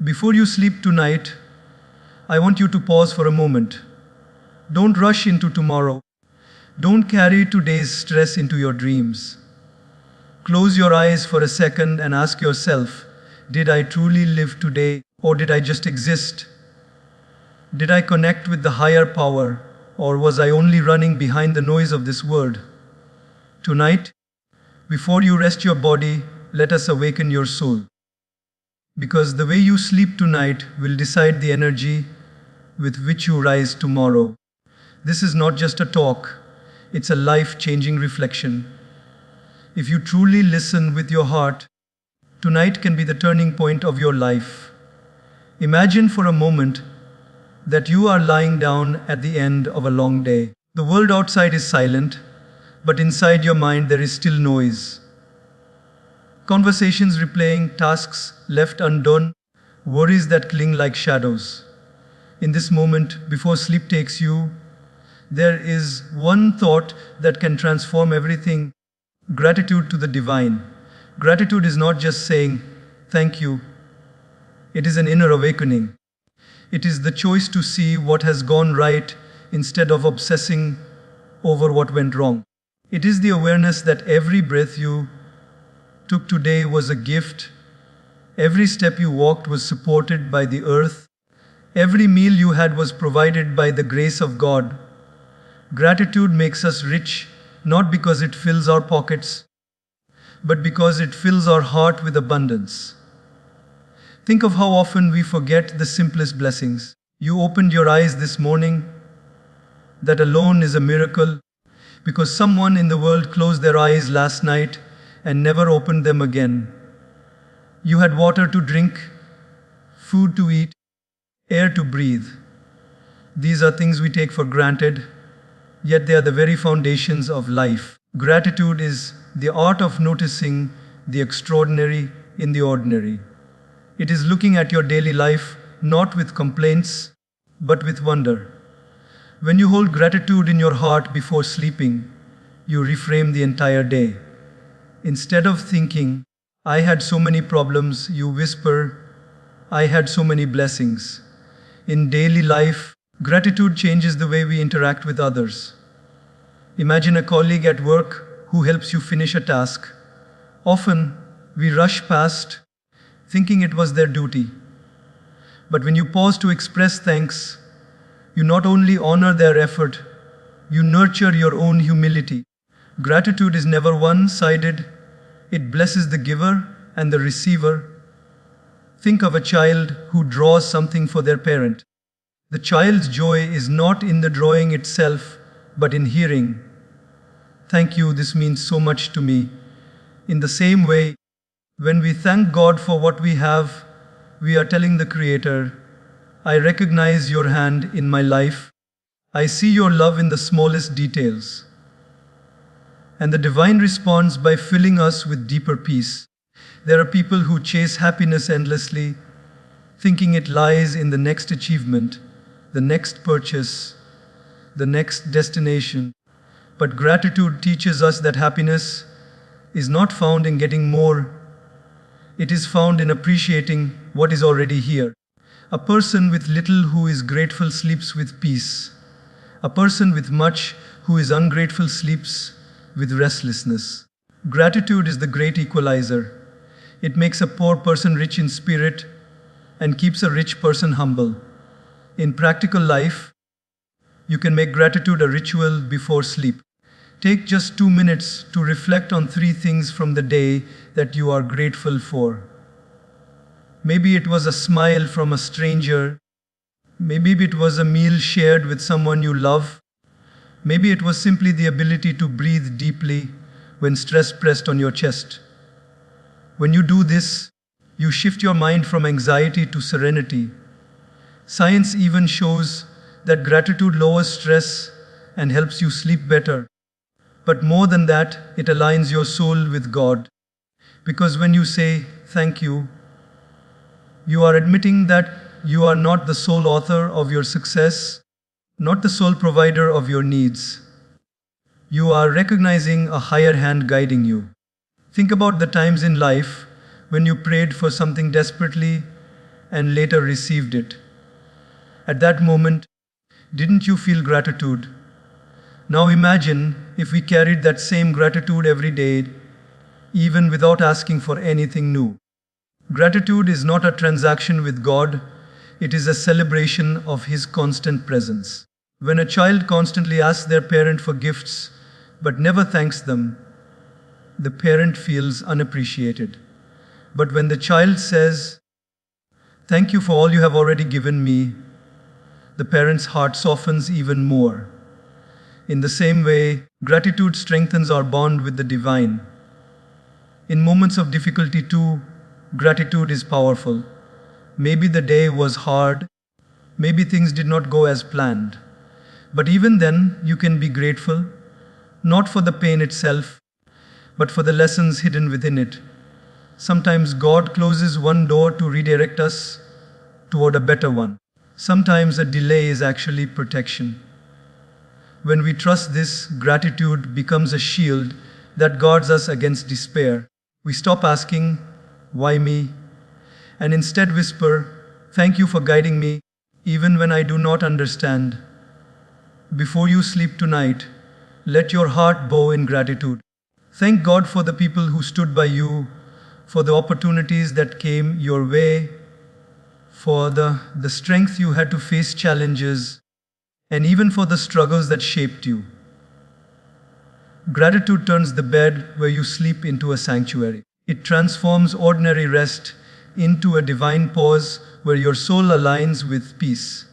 Before you sleep tonight, I want you to pause for a moment. Don't rush into tomorrow. Don't carry today's stress into your dreams. Close your eyes for a second and ask yourself, did I truly live today or did I just exist? Did I connect with the higher power or was I only running behind the noise of this world? Tonight, before you rest your body, let us awaken your soul. Because the way you sleep tonight will decide the energy with which you rise tomorrow. This is not just a talk, it's a life-changing reflection. If you truly listen with your heart, tonight can be the turning point of your life. Imagine for a moment that you are lying down at the end of a long day. The world outside is silent, but inside your mind there is still noise. Conversations replaying, tasks left undone, worries that cling like shadows. In this moment, before sleep takes you, there is one thought that can transform everything: gratitude to the divine. Gratitude is not just saying, thank you. It is an inner awakening. It is the choice to see what has gone right instead of obsessing over what went wrong. It is the awareness that every breath you took today was a gift. Every step you walked was supported by the earth. Every meal you had was provided by the grace of God. Gratitude makes us rich, not because it fills our pockets, but because it fills our heart with abundance. Think of how often we forget the simplest blessings. You opened your eyes this morning. That alone is a miracle, because someone in the world closed their eyes last night and never opened them again. You had water to drink, food to eat, air to breathe. These are things we take for granted, yet they are the very foundations of life. Gratitude is the art of noticing the extraordinary in the ordinary. It is looking at your daily life not with complaints, but with wonder. When you hold gratitude in your heart before sleeping, you reframe the entire day. Instead of thinking, I had so many problems, you whisper, I had so many blessings. In daily life, gratitude changes the way we interact with others. Imagine a colleague at work who helps you finish a task. Often, we rush past, thinking it was their duty. But when you pause to express thanks, you not only honor their effort, you nurture your own humility. Gratitude is never one-sided. It blesses the giver and the receiver. Think of a child who draws something for their parent. The child's joy is not in the drawing itself, but in hearing, thank you, this means so much to me. In the same way, when we thank God for what we have, we are telling the Creator, I recognize your hand in my life. I see your love in the smallest details. And the divine responds by filling us with deeper peace. There are people who chase happiness endlessly, thinking it lies in the next achievement, the next purchase, the next destination. But gratitude teaches us that happiness is not found in getting more. It is found in appreciating what is already here. A person with little who is grateful sleeps with peace. A person with much who is ungrateful sleeps with restlessness. Gratitude is the great equalizer. It makes a poor person rich in spirit and keeps a rich person humble. In practical life, you can make gratitude a ritual before sleep. Take just 2 minutes to reflect on 3 things from the day that you are grateful for. Maybe it was a smile from a stranger. Maybe it was a meal shared with someone you love. Maybe it was simply the ability to breathe deeply when stress pressed on your chest. When you do this, you shift your mind from anxiety to serenity. Science even shows that gratitude lowers stress and helps you sleep better. But more than that, it aligns your soul with God. Because when you say thank you, you are admitting that you are not the sole author of your success, not the sole provider of your needs. You are recognizing a higher hand guiding you. Think about the times in life when you prayed for something desperately, and later received it. At that moment, didn't you feel gratitude? Now imagine if we carried that same gratitude every day, even without asking for anything new. Gratitude is not a transaction with God, it is a celebration of His constant presence. When a child constantly asks their parent for gifts but never thanks them, the parent feels unappreciated. But when the child says, "Thank you for all you have already given me," the parent's heart softens even more. In the same way, gratitude strengthens our bond with the divine. In moments of difficulty too, gratitude is powerful. Maybe the day was hard, maybe things did not go as planned. But even then, you can be grateful, not for the pain itself, but for the lessons hidden within it. Sometimes God closes one door to redirect us toward a better one. Sometimes a delay is actually protection. When we trust this, gratitude becomes a shield that guards us against despair. We stop asking, "Why me?" and instead whisper, "Thank you for guiding me, even when I do not understand." Before you sleep tonight, let your heart bow in gratitude. Thank God for the people who stood by you, for the opportunities that came your way, for the strength you had to face challenges, and even for the struggles that shaped you. Gratitude turns the bed where you sleep into a sanctuary. It transforms ordinary rest into a divine pause where your soul aligns with peace.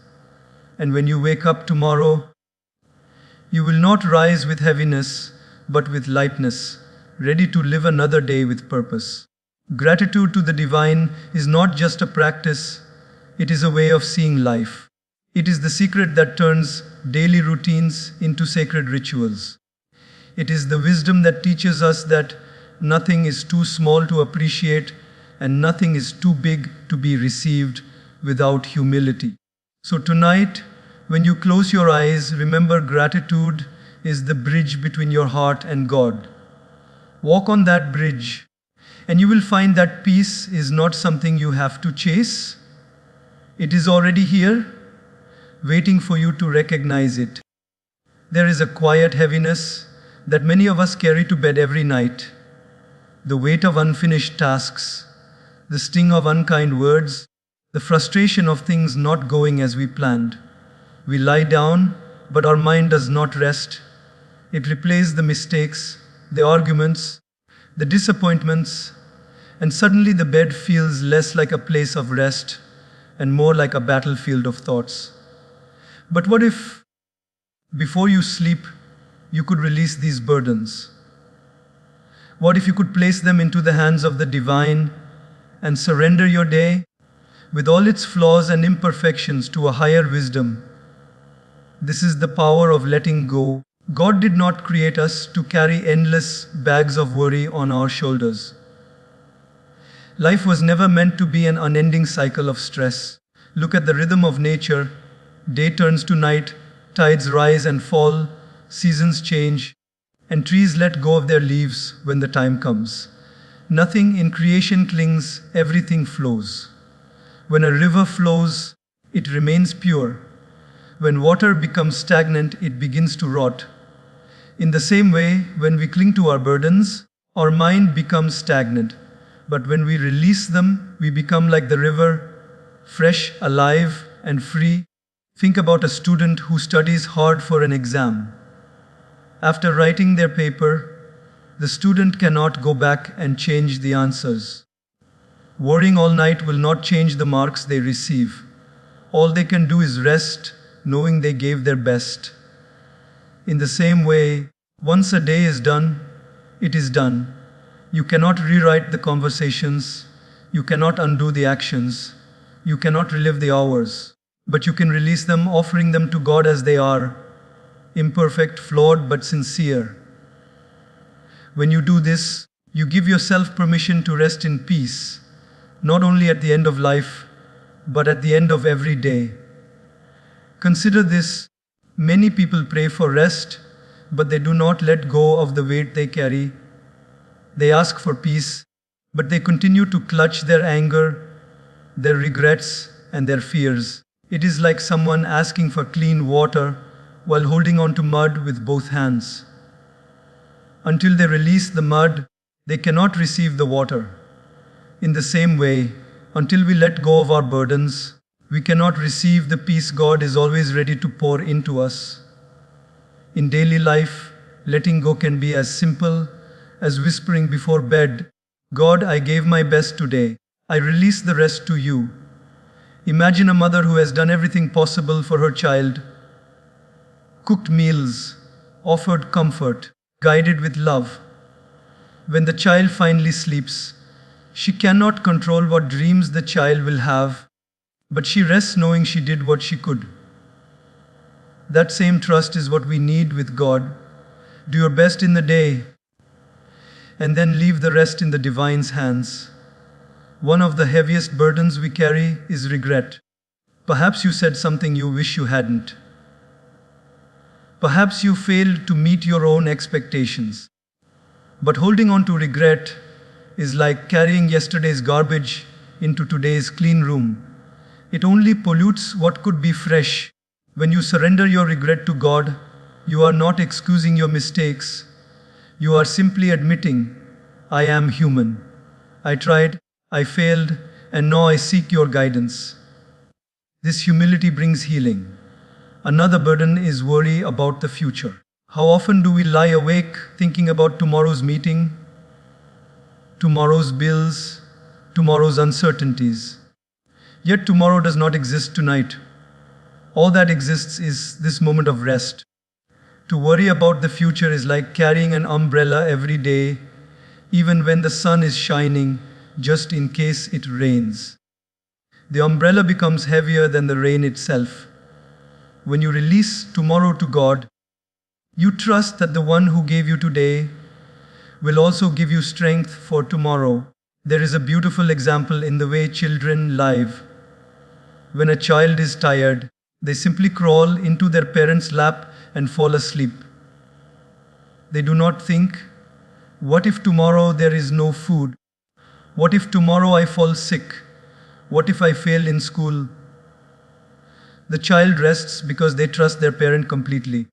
And when you wake up tomorrow, you will not rise with heaviness, but with lightness, ready to live another day with purpose. Gratitude to the divine is not just a practice, it is a way of seeing life. It is the secret that turns daily routines into sacred rituals. It is the wisdom that teaches us that nothing is too small to appreciate and nothing is too big to be received without humility. So tonight, when you close your eyes, remember gratitude is the bridge between your heart and God. Walk on that bridge, and you will find that peace is not something you have to chase. It is already here, waiting for you to recognize it. There is a quiet heaviness that many of us carry to bed every night. The weight of unfinished tasks, the sting of unkind words, the frustration of things not going as we planned. We lie down, but our mind does not rest. It replays the mistakes, the arguments, the disappointments, and suddenly the bed feels less like a place of rest and more like a battlefield of thoughts. But what if, before you sleep, you could release these burdens? What if you could place them into the hands of the divine and surrender your day, with all its flaws and imperfections, to a higher wisdom? This is the power of letting go. God did not create us to carry endless bags of worry on our shoulders. Life was never meant to be an unending cycle of stress. Look at the rhythm of nature. Day turns to night, tides rise and fall, seasons change, and trees let go of their leaves when the time comes. Nothing in creation clings, everything flows. When a river flows, it remains pure. When water becomes stagnant, it begins to rot. In the same way, when we cling to our burdens, our mind becomes stagnant. But when we release them, we become like the river, fresh, alive, and free. Think about a student who studies hard for an exam. After writing their paper, the student cannot go back and change the answers. Worrying all night will not change the marks they receive. All they can do is rest, knowing they gave their best. In the same way, once a day is done, it is done. You cannot rewrite the conversations, you cannot undo the actions, you cannot relive the hours, but you can release them, offering them to God as they are, imperfect, flawed, but sincere. When you do this, you give yourself permission to rest in peace, not only at the end of life, but at the end of every day. Consider this: many people pray for rest, but they do not let go of the weight they carry. They ask for peace, but they continue to clutch their anger, their regrets, and their fears. It is like someone asking for clean water while holding on to mud with both hands. Until they release the mud, they cannot receive the water. In the same way, until we let go of our burdens, we cannot receive the peace God is always ready to pour into us. In daily life, letting go can be as simple as whispering before bed, God, I gave my best today. I release the rest to you. Imagine a mother who has done everything possible for her child, cooked meals, offered comfort, guided with love. When the child finally sleeps, she cannot control what dreams the child will have, but she rests knowing she did what she could. That same trust is what we need with God. Do your best in the day, and then leave the rest in the Divine's hands. One of the heaviest burdens we carry is regret. Perhaps you said something you wish you hadn't. Perhaps you failed to meet your own expectations. But holding on to regret is like carrying yesterday's garbage into today's clean room. It only pollutes what could be fresh. When you surrender your regret to God, you are not excusing your mistakes. You are simply admitting, I am human. I tried, I failed, and now I seek your guidance. This humility brings healing. Another burden is worry about the future. How often do we lie awake thinking about tomorrow's meeting, tomorrow's bills, tomorrow's uncertainties? Yet tomorrow does not exist tonight. All that exists is this moment of rest. To worry about the future is like carrying an umbrella every day, even when the sun is shining, just in case it rains. The umbrella becomes heavier than the rain itself. When you release tomorrow to God, you trust that the one who gave you today will also give you strength for tomorrow. There is a beautiful example in the way children live. When a child is tired, they simply crawl into their parents' lap and fall asleep. They do not think, what if tomorrow there is no food? What if tomorrow I fall sick? What if I fail in school? The child rests because they trust their parent completely.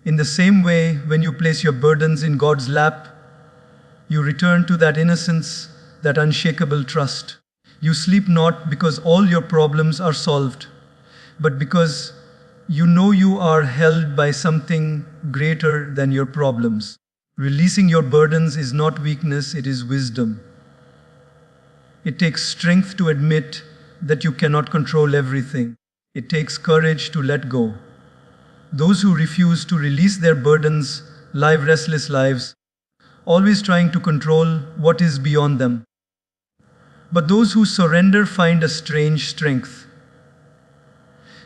In the same way, when you place your burdens in God's lap, you return to that innocence, that unshakable trust. You sleep not because all your problems are solved, but because you know you are held by something greater than your problems. Releasing your burdens is not weakness, it is wisdom. It takes strength to admit that you cannot control everything. It takes courage to let go. Those who refuse to release their burdens live restless lives, always trying to control what is beyond them. But those who surrender find a strange strength.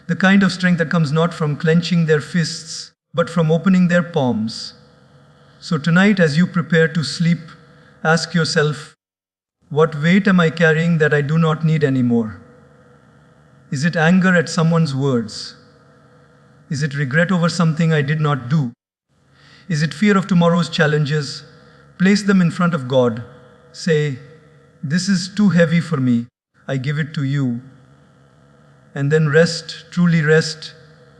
The kind of strength that comes not from clenching their fists, but from opening their palms. So tonight, as you prepare to sleep, ask yourself, what weight am I carrying that I do not need anymore? Is it anger at someone's words? Is it regret over something I did not do? Is it fear of tomorrow's challenges? Place them in front of God. Say, this is too heavy for me. I give it to you. And then rest, truly rest,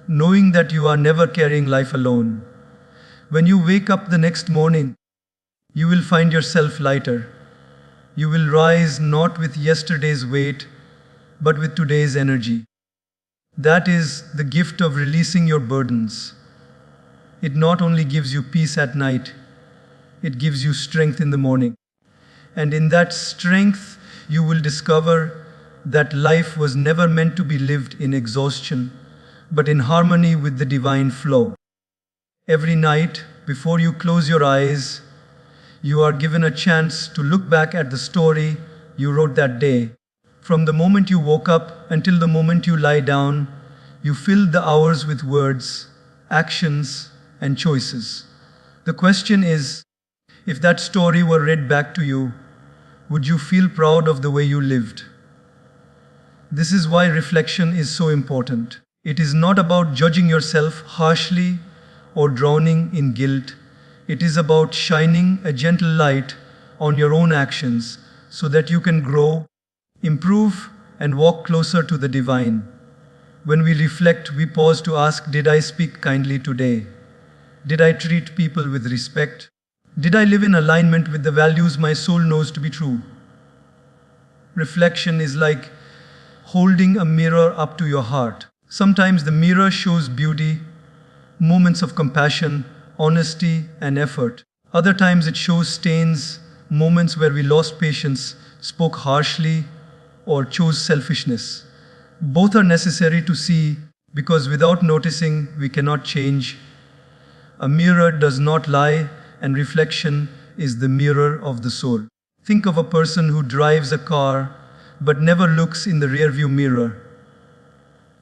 knowing that you are never carrying life alone. When you wake up the next morning, you will find yourself lighter. You will rise not with yesterday's weight, but with today's energy. That is the gift of releasing your burdens. It not only gives you peace at night, it gives you strength in the morning. And in that strength, you will discover that life was never meant to be lived in exhaustion, but in harmony with the divine flow. Every night, before you close your eyes, you are given a chance to look back at the story you wrote that day. From the moment you woke up until the moment you lie down, you filled the hours with words, actions, and choices. The question is, if that story were read back to you, would you feel proud of the way you lived? This is why reflection is so important. It is not about judging yourself harshly or drowning in guilt. It is about shining a gentle light on your own actions so that you can grow improve, and walk closer to the divine. When we reflect, we pause to ask, did I speak kindly today? Did I treat people with respect? Did I live in alignment with the values my soul knows to be true? Reflection is like holding a mirror up to your heart. Sometimes the mirror shows beauty, moments of compassion, honesty, and effort. Other times it shows stains, moments where we lost patience, spoke harshly, or chose selfishness. Both are necessary to see because without noticing, we cannot change. A mirror does not lie, and reflection is the mirror of the soul. Think of a person who drives a car but never looks in the rearview mirror.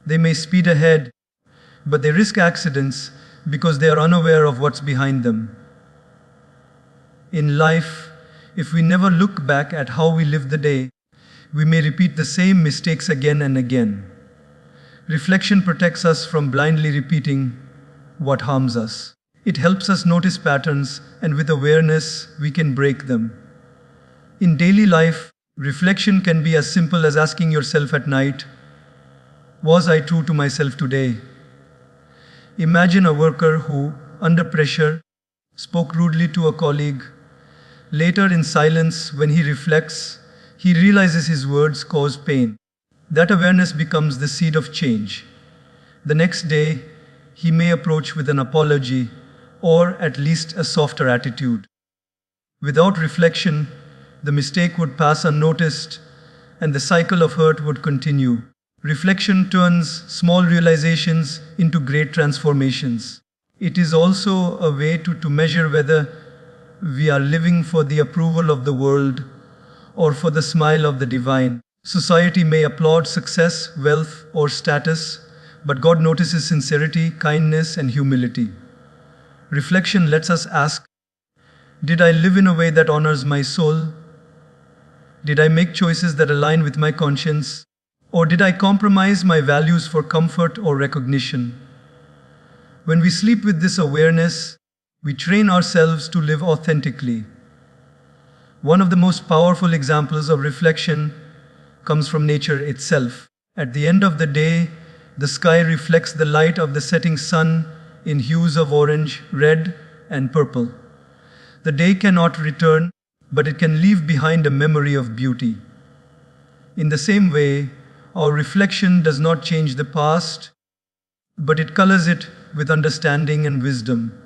They may speed ahead, but they risk accidents because they are unaware of what's behind them. In life, if we never look back at how we lived the day, we may repeat the same mistakes again and again. Reflection protects us from blindly repeating what harms us. It helps us notice patterns, and with awareness, we can break them. In daily life, reflection can be as simple as asking yourself at night, was I true to myself today? Imagine a worker who, under pressure, spoke rudely to a colleague. Later, in silence, when he reflects, he realizes his words caused pain. That awareness becomes the seed of change. The next day, he may approach with an apology, or at least a softer attitude. Without reflection, the mistake would pass unnoticed, and the cycle of hurt would continue. Reflection turns small realizations into great transformations. It is also a way to measure whether we are living for the approval of the world or for the smile of the divine. Society may applaud success, wealth, or status, but God notices sincerity, kindness, and humility. Reflection lets us ask, did I live in a way that honors my soul? Did I make choices that align with my conscience? Or did I compromise my values for comfort or recognition? When we sleep with this awareness, we train ourselves to live authentically. One of the most powerful examples of reflection comes from nature itself. At the end of the day, the sky reflects the light of the setting sun in hues of orange, red, and purple. The day cannot return, but it can leave behind a memory of beauty. In the same way, our reflection does not change the past, but it colors it with understanding and wisdom,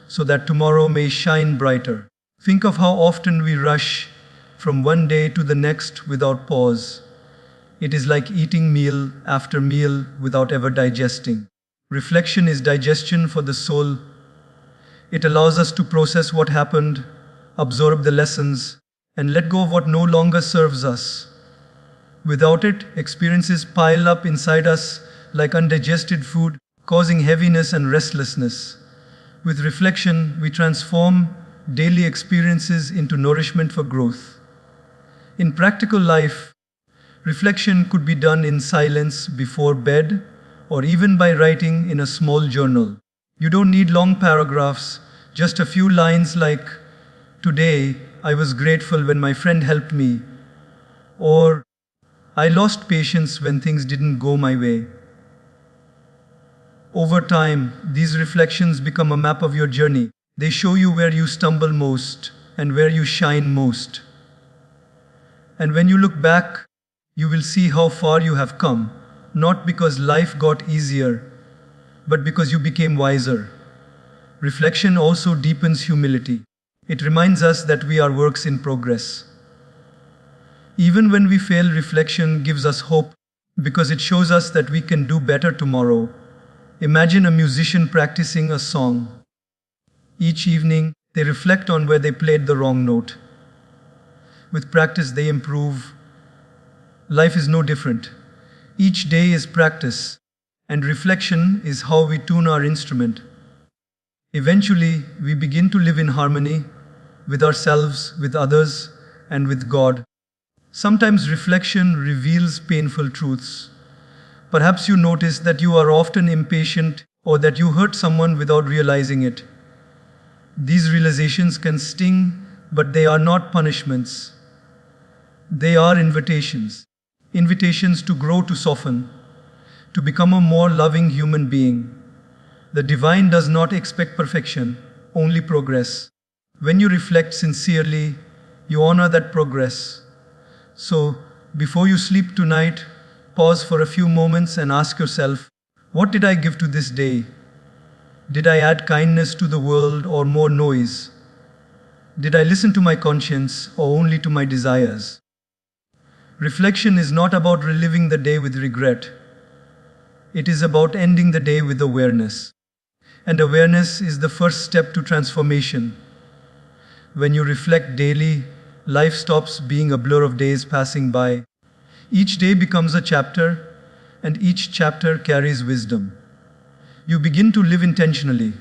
so that tomorrow may shine brighter. Think of how often we rush from one day to the next without pause. It is like eating meal after meal without ever digesting. Reflection is digestion for the soul. It allows us to process what happened, absorb the lessons, and let go of what no longer serves us. Without it, experiences pile up inside us like undigested food, causing heaviness and restlessness. With reflection, we transform daily experiences into nourishment for growth. In practical life, reflection could be done in silence before bed or even by writing in a small journal. You don't need long paragraphs, just a few lines like, "Today, I was grateful when my friend helped me," or "I lost patience when things didn't go my way." Over time, these reflections become a map of your journey. They show you where you stumble most and where you shine most. And when you look back, you will see how far you have come, not because life got easier, but because you became wiser. Reflection also deepens humility. It reminds us that we are works in progress. Even when we fail, reflection gives us hope because it shows us that we can do better tomorrow. Imagine a musician practicing a song. Each evening, they reflect on where they played the wrong note. With practice, they improve. Life is no different. Each day is practice, and reflection is how we tune our instrument. Eventually, we begin to live in harmony with ourselves, with others, and with God. Sometimes reflection reveals painful truths. Perhaps you notice that you are often impatient or that you hurt someone without realizing it. These realizations can sting, but they are not punishments. They are invitations. invitations to grow, to soften, to become a more loving human being. The divine does not expect perfection, only progress. When you reflect sincerely, you honor that progress. So, before you sleep tonight, pause for a few moments and ask yourself, what did I give to this day? Did I add kindness to the world or more noise? Did I listen to my conscience or only to my desires? Reflection is not about reliving the day with regret. It is about ending the day with awareness. And awareness is the first step to transformation. When you reflect daily, life stops being a blur of days passing by. Each day becomes a chapter, and each chapter carries wisdom. You begin to live intentionally,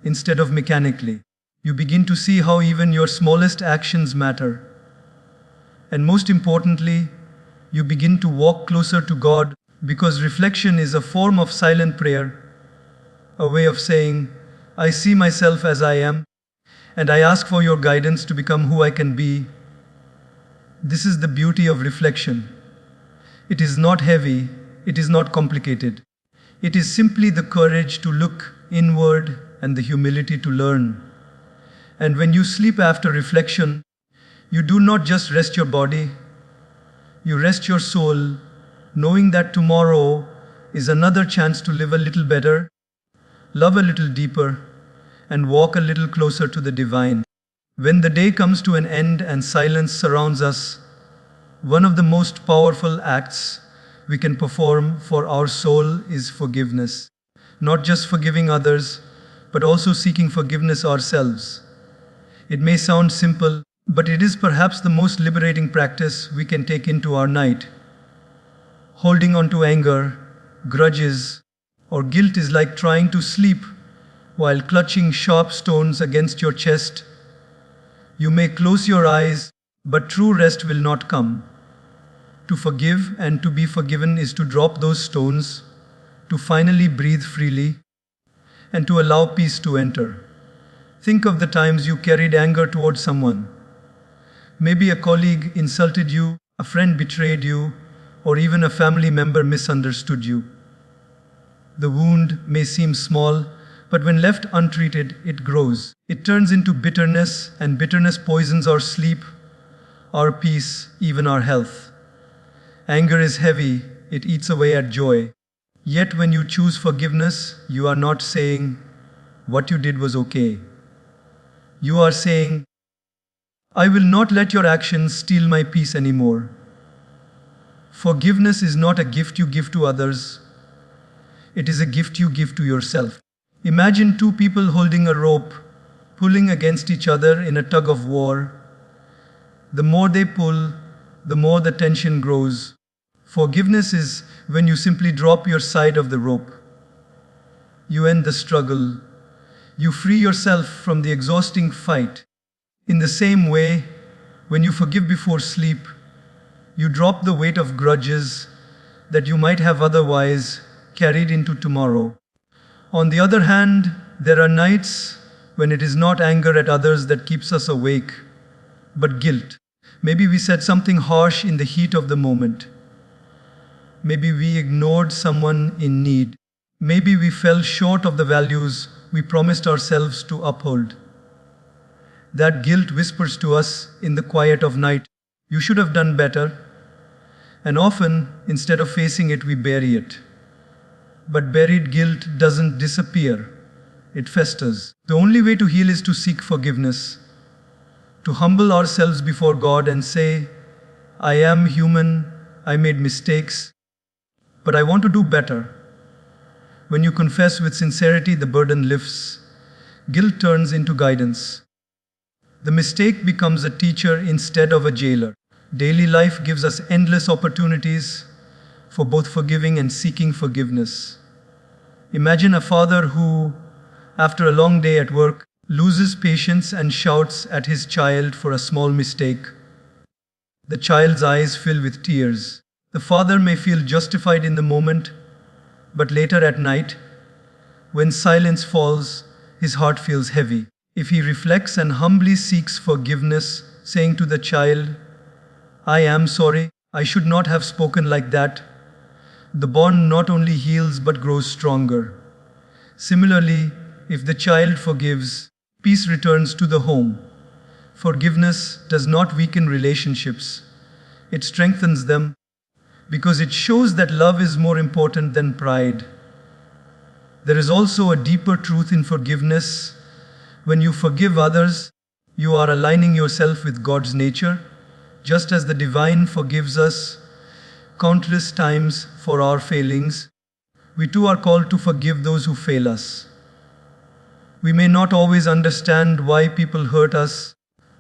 instead of mechanically. You begin to see how even your smallest actions matter. And most importantly, you begin to walk closer to God, because reflection is a form of silent prayer, a way of saying, I see myself as I am, and I ask for your guidance to become who I can be. This is the beauty of reflection. It is not heavy, it is not complicated. It is simply the courage to look inward and the humility to learn. And when you sleep after reflection, you do not just rest your body, you rest your soul, knowing that tomorrow is another chance to live a little better, love a little deeper, and walk a little closer to the divine. When the day comes to an end and silence surrounds us, one of the most powerful acts we can perform for our soul is forgiveness. Not just forgiving others, but also seeking forgiveness ourselves. It may sound simple, but it is perhaps the most liberating practice we can take into our night. Holding on to anger, grudges, or guilt is like trying to sleep while clutching sharp stones against your chest. You may close your eyes, but true rest will not come. To forgive and to be forgiven is to drop those stones, to finally breathe freely, and to allow peace to enter. Think of the times you carried anger towards someone. Maybe a colleague insulted you, a friend betrayed you, or even a family member misunderstood you. The wound may seem small, but when left untreated, it grows. It turns into bitterness, and bitterness poisons our sleep, our peace, even our health. Anger is heavy, it eats away at joy. Yet when you choose forgiveness, you are not saying, what you did was okay. You are saying, I will not let your actions steal my peace anymore. Forgiveness is not a gift you give to others. It is a gift you give to yourself. Imagine two people holding a rope, pulling against each other in a tug of war. The more they pull, the more the tension grows. Forgiveness is when you simply drop your side of the rope. You end the struggle. You free yourself from the exhausting fight. In the same way, when you forgive before sleep, you drop the weight of grudges that you might have otherwise carried into tomorrow. On the other hand, there are nights when it is not anger at others that keeps us awake, but guilt. Maybe we said something harsh in the heat of the moment. Maybe we ignored someone in need. Maybe we fell short of the values we promised ourselves to uphold. That guilt whispers to us in the quiet of night, you should have done better. And often, instead of facing it, we bury it. But buried guilt doesn't disappear, it festers. The only way to heal is to seek forgiveness, to humble ourselves before God and say, I am human, I made mistakes, but I want to do better. When you confess with sincerity, the burden lifts. Guilt turns into guidance. The mistake becomes a teacher instead of a jailer. Daily life gives us endless opportunities for both forgiving and seeking forgiveness. Imagine a father who, after a long day at work, loses patience and shouts at his child for a small mistake. The child's eyes fill with tears. The father may feel justified in the moment, but later at night, when silence falls, his heart feels heavy. If he reflects and humbly seeks forgiveness, saying to the child, I am sorry, I should not have spoken like that. The bond not only heals but grows stronger. Similarly, if the child forgives, peace returns to the home. Forgiveness does not weaken relationships, it strengthens them because it shows that love is more important than pride. There is also a deeper truth in forgiveness. When you forgive others, you are aligning yourself with God's nature, just as the divine forgives us countless times for our failings. We too are called to forgive those who fail us. We may not always understand why people hurt us,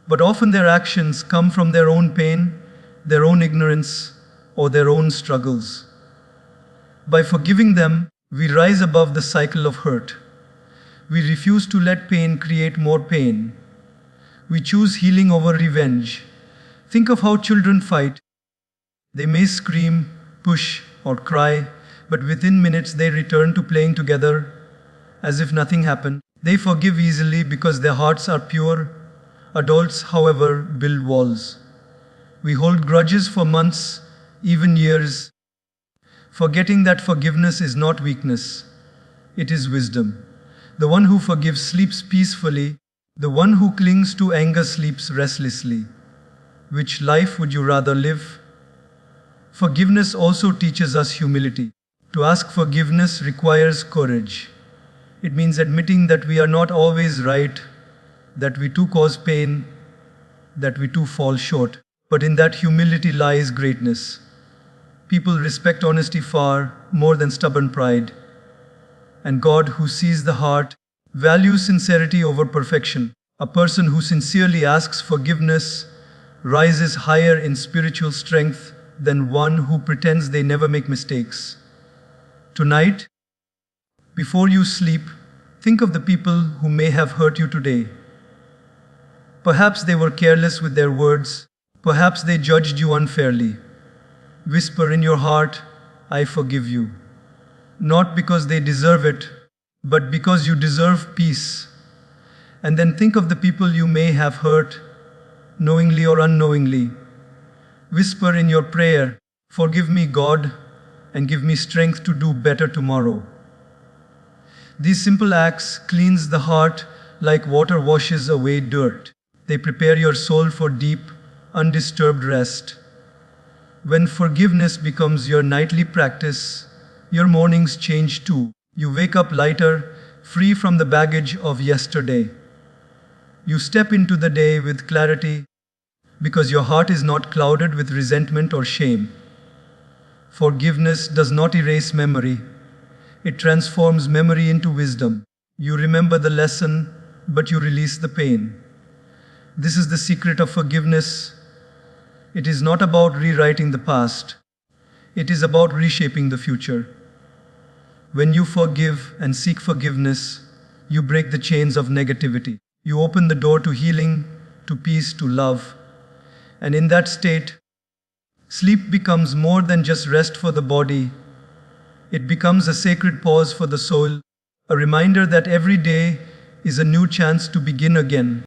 but often their actions come from their own pain, their own ignorance, or their own struggles. By forgiving them, we rise above the cycle of hurt. We refuse to let pain create more pain. We choose healing over revenge. Think of how children fight. They may scream, push, or cry, but within minutes they return to playing together as if nothing happened. They forgive easily because their hearts are pure. Adults, however, build walls. We hold grudges for months, even years, forgetting that forgiveness is not weakness, it is wisdom. The one who forgives sleeps peacefully, the one who clings to anger sleeps restlessly. Which life would you rather live? Forgiveness also teaches us humility. To ask forgiveness requires courage. It means admitting that we are not always right, that we too cause pain, that we too fall short. But in that humility lies greatness. People respect honesty far more than stubborn pride. And God, who sees the heart, values sincerity over perfection. A person who sincerely asks forgiveness rises higher in spiritual strength than one who pretends they never make mistakes. Tonight, before you sleep, think of the people who may have hurt you today. Perhaps they were careless with their words. Perhaps they judged you unfairly. Whisper in your heart, I forgive you. Not because they deserve it, but because you deserve peace. And then think of the people you may have hurt, knowingly or unknowingly. Whisper in your prayer, forgive me, God, and give me strength to do better tomorrow. These simple acts cleanse the heart like water washes away dirt. They prepare your soul for deep, undisturbed rest. When forgiveness becomes your nightly practice, your mornings change too. You wake up lighter, free from the baggage of yesterday. You step into the day with clarity because your heart is not clouded with resentment or shame. Forgiveness does not erase memory. It transforms memory into wisdom. You remember the lesson, but you release the pain. This is the secret of forgiveness. It is not about rewriting the past. It is about reshaping the future. When you forgive and seek forgiveness, you break the chains of negativity. You open the door to healing, to peace, to love. And in that state, sleep becomes more than just rest for the body. It becomes a sacred pause for the soul, a reminder that every day is a new chance to begin again.